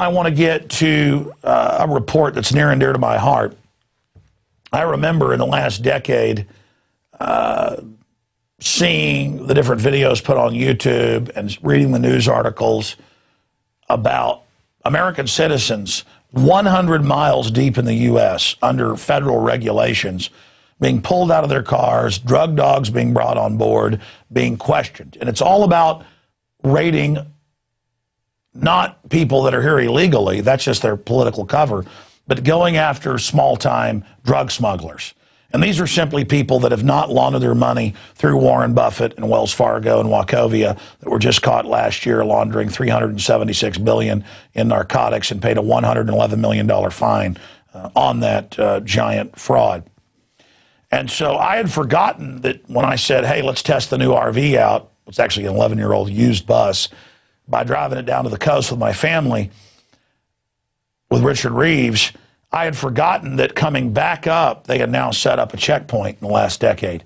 I want to get to a report that's near and dear to my heart. I remember in the last decade seeing the different videos put on YouTube and reading the news articles about American citizens 100 miles deep in the U.S. under federal regulations being pulled out of their cars, drug dogs being brought on board, being questioned. And it's all about raiding not people that are here illegally, that's just their political cover, but going after small-time drug smugglers. And these are simply people that have not laundered their money through Warren Buffett and Wells Fargo and Wachovia that were just caught last year laundering $376 billion in narcotics and paid a $111 million fine on that giant fraud. And so I had forgotten that when I said, hey, let's test the new RV out, it's actually an 11-year-old used bus, by driving it down to the coast with my family, with Richard Reeves, I had forgotten that coming back up, they had now set up a checkpoint in the last decade.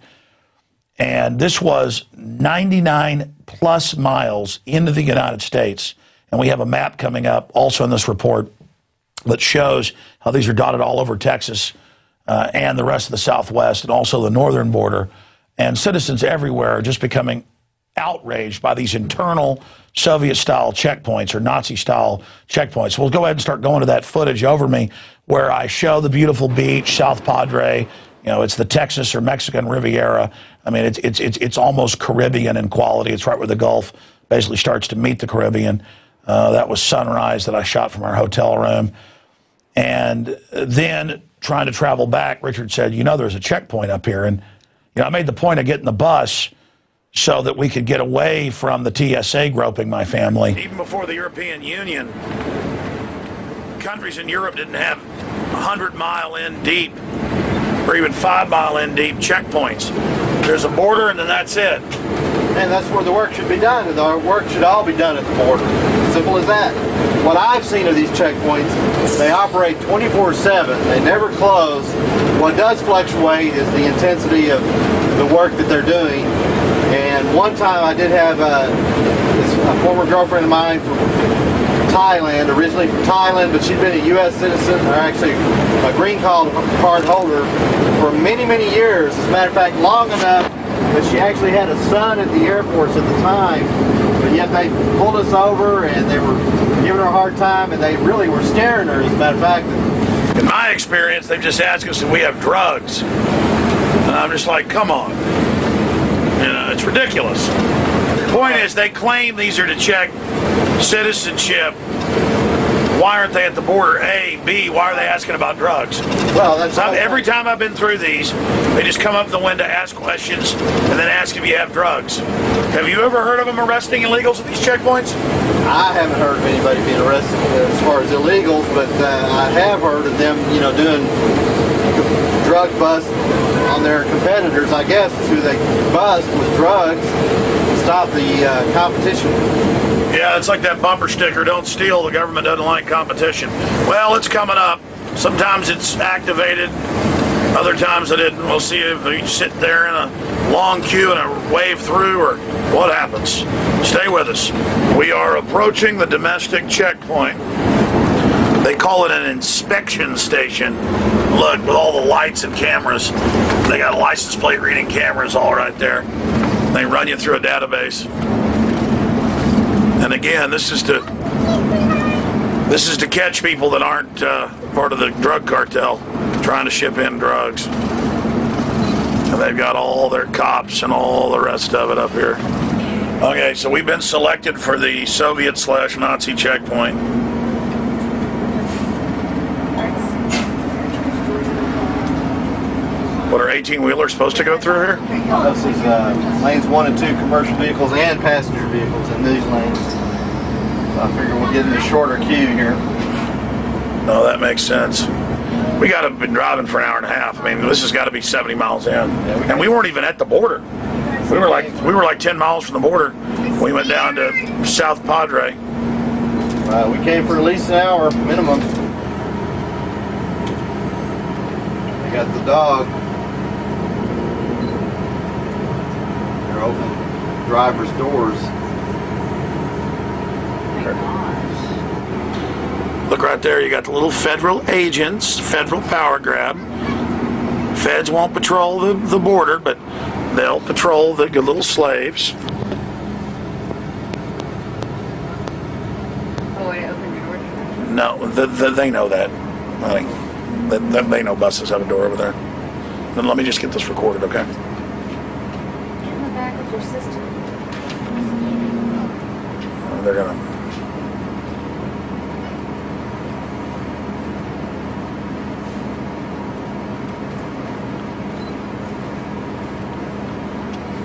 And this was 99 plus miles into the United States. And we have a map coming up also in this report that shows how these are dotted all over Texas and the rest of the Southwest and also the northern border. And citizens everywhere are just becoming outraged by these internal Soviet-style checkpoints or Nazi-style checkpoints. We'll go ahead and start going to that footage over me where I show the beautiful beach, South Padre. You know, it's the Texas or Mexican Riviera. I mean, it's almost Caribbean in quality. It's right where the Gulf basically starts to meet the Caribbean. That was sunrise that I shot from our hotel room. And then trying to travel back, Richard said, you know, there's a checkpoint up here. And, you know, I made the point of getting the bus so that we could get away from the TSA groping my family. Even before the European Union, countries in Europe didn't have 100-mile in deep or even 5-mile in deep checkpoints. There's a border and then that's it. And that's where the work should be done. And the work should all be done at the border. Simple as that. What I've seen of these checkpoints, they operate 24/7. They never close. What does fluctuate is the intensity of the work that they're doing. And one time I did have a former girlfriend of mine from Thailand, originally from Thailand, but she'd been a U.S. citizen, or actually a green card holder for many, many years. As a matter of fact, long enough that she actually had a son at the Air Force at the time, but yet they pulled us over and they were giving her a hard time and they really were scaring her, as a matter of fact. In my experience, they've just asked us if we have drugs. And I'm just like, come on. You know, it's ridiculous. The point is, they claim these are to check citizenship. Why aren't they at the border? A, B, why are they asking about drugs? Well, that's every time I've been through these, they just come up the window, ask questions, and then ask if you have drugs. Have you ever heard of them arresting illegals at these checkpoints? I haven't heard of anybody being arrested as far as illegals, but I have heard of them, you know, doing drug busts on their competitors, I guess, who they bust with drugs to stop the competition. Yeah, it's like that bumper sticker, don't steal, the government doesn't like competition. Well, it's coming up. Sometimes it's activated, other times it isn't. We'll see if you sit there in a long queue and a wave through or what happens. Stay with us. We are approaching the domestic checkpoint. They call it an inspection station. Look, with all the lights and cameras, they got license plate reading cameras all right there. They run you through a database. And again, this is to catch people that aren't part of the drug cartel trying to ship in drugs. And they've got all their cops and all the rest of it up here. Okay, so we've been selected for the Soviet/Nazi checkpoint. What are 18-wheelers supposed to go through here? This is lanes 1 and 2 commercial vehicles and passenger vehicles in these lanes. So I figure we'll get in a shorter queue here. No, that makes sense. We got to have been driving for an hour and a half. I mean, this has got to be 70 miles in. Yeah, and we weren't even at the border. We were like 10 miles from the border. We went down to South Padre. We came for at least an hour minimum. We got the dog. They're open driver's doors. right there, you got the little federal agents, federal power grab. Feds won't patrol the border, but they'll patrol the good little slaves. Oh, wait, open your door? No, they know that. Honey. They know buses have a door over there. Then let me just get this recorded, okay? In the back of your sister. They're gonna.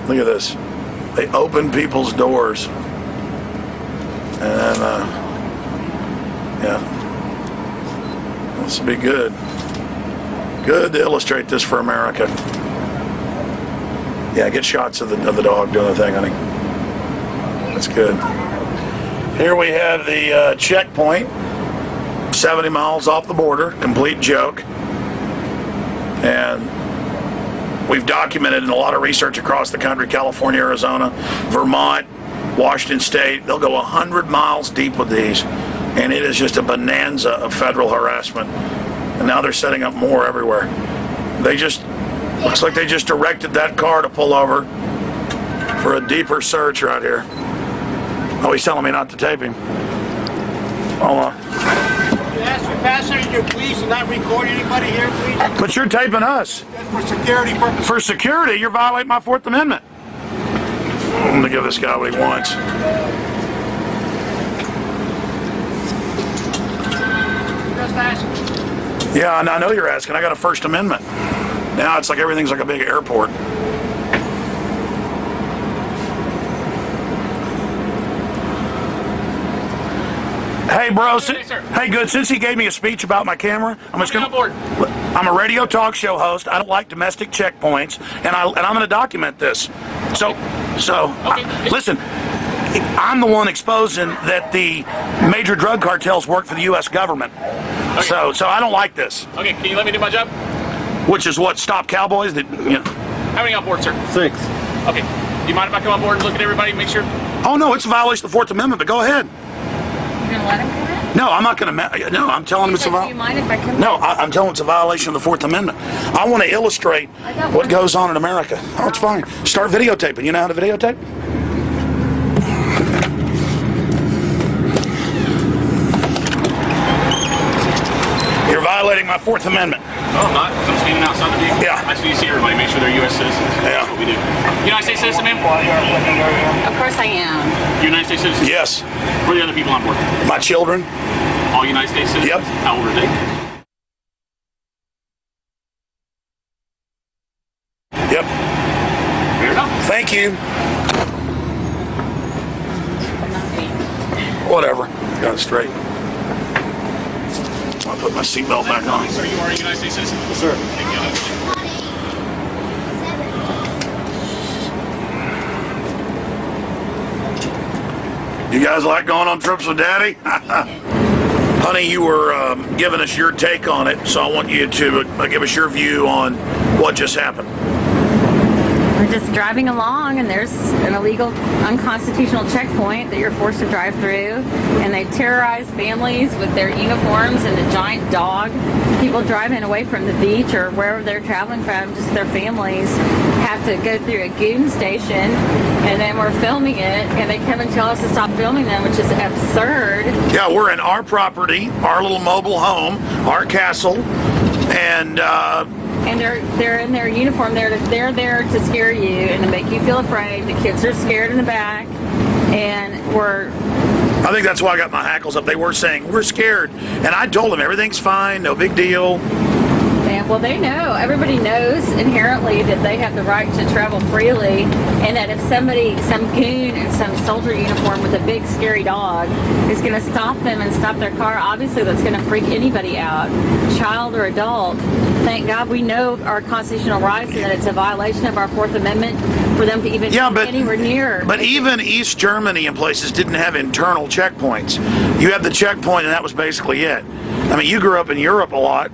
Look at this. They open people's doors. And, yeah. This will be good. Good to illustrate this for America. Yeah, get shots of the dog doing the thing, honey. That's good. Here we have the checkpoint. 70 miles off the border. Complete joke. And we've documented in a lot of research across the country, California, Arizona, Vermont, Washington State. They'll go 100 miles deep with these. And it is just a bonanza of federal harassment. And now they're setting up more everywhere. They just, looks like they just directed that car to pull over for a deeper search right here. Oh, he's telling me not to tape him. Hold on. You ask your passenger, your police, and not record anybody here, please? But you're taping us. For security purposes. For security, you're violating my Fourth Amendment. I'm gonna give this guy what he wants. Just asking. Yeah, I know you're asking. I got a First Amendment. Now it's like everything's like a big airport. Hey, bro. Hey, good. Since he gave me a speech about my camera, I'm just gonna. I'm a radio talk show host. I don't like domestic checkpoints, and I'm going to document this. So, listen. I'm the one exposing that the major drug cartels work for the U.S. government. Okay. So I don't like this. Okay, can you let me do my job? Which is what? Stop cowboys? That, you know. How many on board, sir? 6. Okay. Do you mind if I come on board and look at everybody, make sure? Oh no, it's a violation of the Fourth Amendment. But go ahead. You're gonna let him come in? No, I'm not going to. No, I'm telling him it's a Do you mind if I come No, in? I'm telling him it's a violation of the Fourth Amendment. I want to illustrate what goes on in America. Oh, it's fine. Start videotaping. You know how to videotape? You're violating my Fourth Amendment. No, I'm not. I'm standing outside the vehicle. Yeah. I just need to see everybody, make sure they're U.S. citizens. Yeah. That's what we do. United States citizen, ma'am? Of course I am. United States citizen? Yes. Who are the other people on board? My children. All United States citizens? Yep. How old are they? Yep. Fair enough. Thank you. Whatever. Got it straight. I'll put my seatbelt back on. Sir, you are a United States citizen? Yes, sir. You guys like going on trips with Daddy? Honey, you were giving us your take on it, so I want you to give us your view on what just happened. We're just driving along, and there's an illegal, unconstitutional checkpoint that you're forced to drive through, and they terrorize families with their uniforms and a giant dog. People driving away from the beach or wherever they're traveling from, just their families, have to go through a goon station, and then we're filming it, and they come and tell us to stop filming them, which is absurd. Yeah, we're in our property, our little mobile home, our castle, and they're in their uniform. They're there to scare you and to make you feel afraid. The kids are scared in the back, and I think that's why I got my hackles up. They were saying, we're scared. And I told them everything's fine, no big deal. Yeah, well, they know. Everybody knows inherently that they have the right to travel freely, and that if somebody, some goon in some soldier uniform with a big scary dog is going to stop them and stop their car, obviously that's going to freak anybody out, child or adult. Thank God we know our constitutional rights and that it's a violation of our Fourth Amendment for them to even be anywhere near. But even East Germany and places didn't have internal checkpoints. You had the checkpoint, and that was basically it. I mean, you grew up in Europe a lot,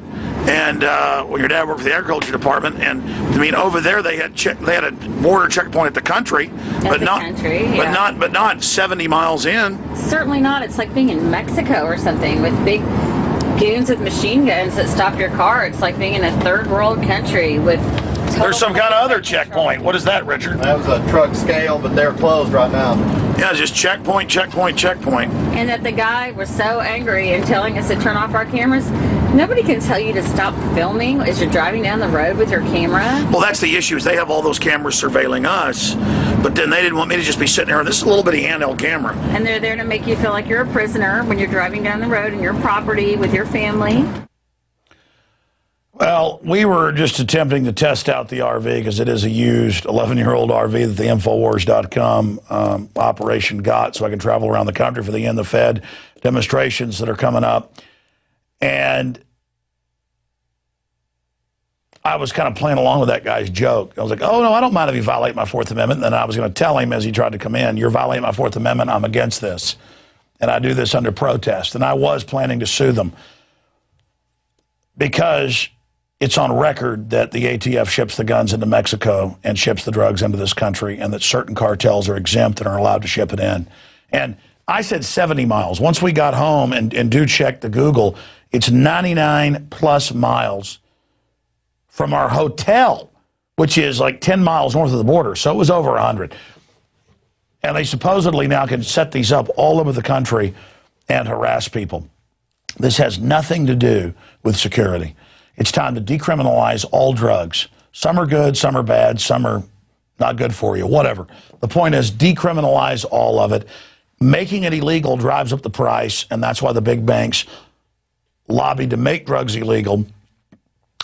and well, your dad worked for the agriculture department, and I mean, over there they had a border checkpoint at the country, but not 70 miles in. Certainly not. It's like being in Mexico or something with big goons with machine guns that stop your car. It's like being in a third world country with There's some kind of other checkpoint. What is that, Richard? That was a truck scale, but they're closed right now. Yeah, just checkpoint, checkpoint, checkpoint. And that the guy was so angry and telling us to turn off our cameras. Nobody can tell you to stop filming as you're driving down the road with your camera. Well, that's the issue, is they have all those cameras surveilling us, but then they didn't want me to just be sitting there, and this is a little bitty handheld camera. And they're there to make you feel like you're a prisoner when you're driving down the road in your property with your family. Well, we were just attempting to test out the RV because it is a used 11-year-old RV that the Infowars.com operation got, so I can travel around the country for the In the Fed demonstrations that are coming up. And I was kind of playing along with that guy's joke. I was like, oh, no, I don't mind if you violate my Fourth Amendment. And then I was going to tell him as he tried to come in, you're violating my Fourth Amendment, I'm against this. And I do this under protest. And I was planning to sue them because it's on record that the ATF ships the guns into Mexico and ships the drugs into this country, and that certain cartels are exempt and are allowed to ship it in. And I said 70 miles. Once we got home and do check the Google, it's 99 plus miles from our hotel, which is like 10 miles north of the border. So it was over 100. And they supposedly now can set these up all over the country and harass people. This has nothing to do with security. It's time to decriminalize all drugs. Some are good, some are bad, some are not good for you, whatever. The point is decriminalize all of it. Making it illegal drives up the price, and that's why the big banks lobbied to make drugs illegal,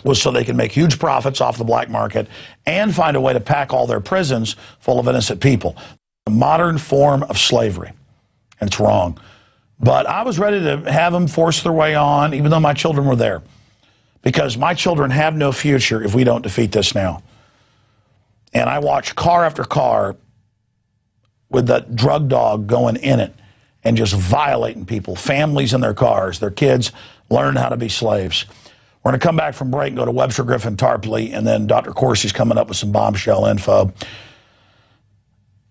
was so they can make huge profits off the black market and find a way to pack all their prisons full of innocent people. A modern form of slavery, and it's wrong. But I was ready to have them force their way on, even though my children were there. Because my children have no future if we don't defeat this now. And I watch car after car with that drug dog going in it and just violating people, families in their cars, their kids learn how to be slaves. We're going to come back from break and go to Webster Griffin Tarpley, and then Dr. Corsi's coming up with some bombshell info.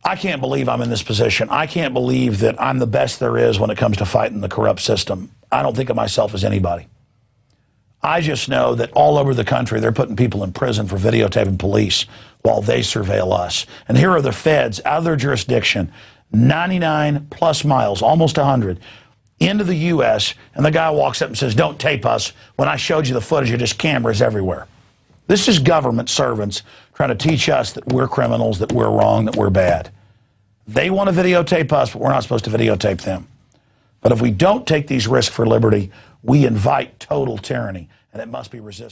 I can't believe I'm in this position. I can't believe that I'm the best there is when it comes to fighting the corrupt system. I don't think of myself as anybody. I just know that all over the country, they're putting people in prison for videotaping police while they surveil us. And here are the feds out of their jurisdiction, 99 plus miles, almost 100, into the U.S., and the guy walks up and says, don't tape us. When I showed you the footage, you just cameras everywhere. This is government servants trying to teach us that we're criminals, that we're wrong, that we're bad. They want to videotape us, but we're not supposed to videotape them. But if we don't take these risks for liberty, we invite total tyranny, and it must be resisted.